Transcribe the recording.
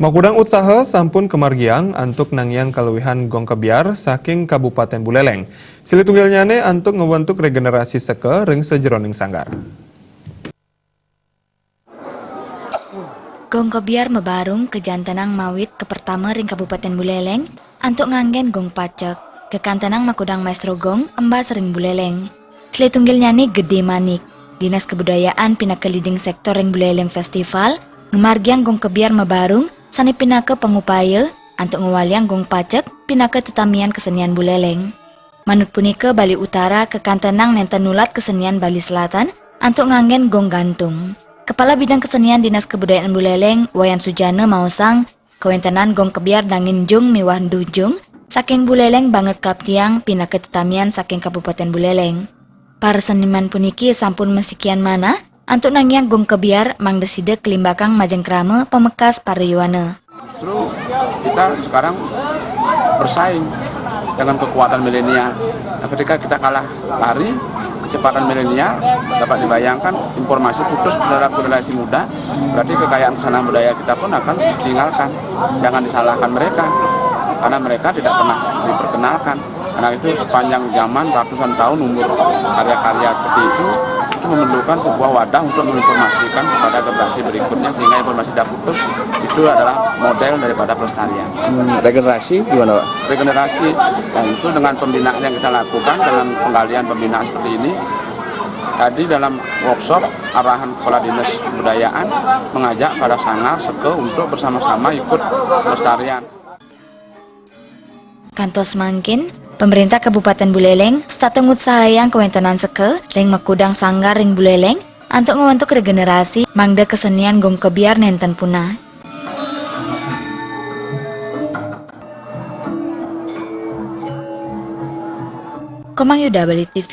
Makudang utsaha sampun kemargiang antuk nangyian kaluwihan gong kebiar saking Kabupaten Buleleng. Silitunggalnyane antuk ngewentuk regenerasi seke ring sejeroning sanggar. Gong kebiar mebarung ke jantanang mawit ke pertama ring Kabupaten Buleleng antuk nganggen gong pacek ke kantanang Makudang Maestro Gong embas ring Buleleng. Silitunggalnyane Gede Manik, Dinas Kebudayaan pinake leading sektor ring Buleleng Festival ngemargiang gong kebiar mebarung sani pinake pengupaya antuk ngewaliang gong pacek pinake tetamian kesenian Buleleng. Manut punike Bali Utara ke kantanang nenten nulat kesenian Bali Selatan antuk nganggen gong gantung. Kepala Bidang Kesenian Dinas Kebudayaan Buleleng, Wayan Sujana maosang, kewentenan gong kebiar dangin jung miwah dujung, saking Buleleng banget kaptiang pinake tetamian saking Kabupaten Buleleng. Para seniman puniki sampun mesikian mana, antuk nangiang gong kebiar mangdeside kelimbakang majengkrame pemekas pariyuana. Justru kita sekarang bersaing dengan kekuatan milenial. Nah, ketika kita kalah lari, kecepatan milenial dapat dibayangkan informasi putus terhadap generasi muda, berarti kekayaan kesanaan budaya kita pun akan ditinggalkan. Jangan disalahkan mereka, karena mereka tidak pernah diperkenalkan. Karena itu sepanjang zaman ratusan tahun umur karya-karya seperti itu memerlukan sebuah wadah untuk menginformasikan kepada generasi berikutnya sehingga informasi tidak putus. Itu adalah model daripada pelestarian. Regenerasi gimana, Pak? Regenerasi, dan itu dengan pembinaan yang kita lakukan dengan penggalian pembinaan seperti ini. Tadi dalam workshop arahan Kepala Dinas Kebudayaan mengajak pada sanggar seke untuk bersama-sama ikut pelestarian. Kantos mangkin, pemerintah Kabupaten Buleleng statengut sahayang kewentenan seke ring Makudang sanggar ring Buleleng antuk ngewentuk regenerasi mangda kesenian gong kebiar nenten punah. Komang Yuda Bali TV.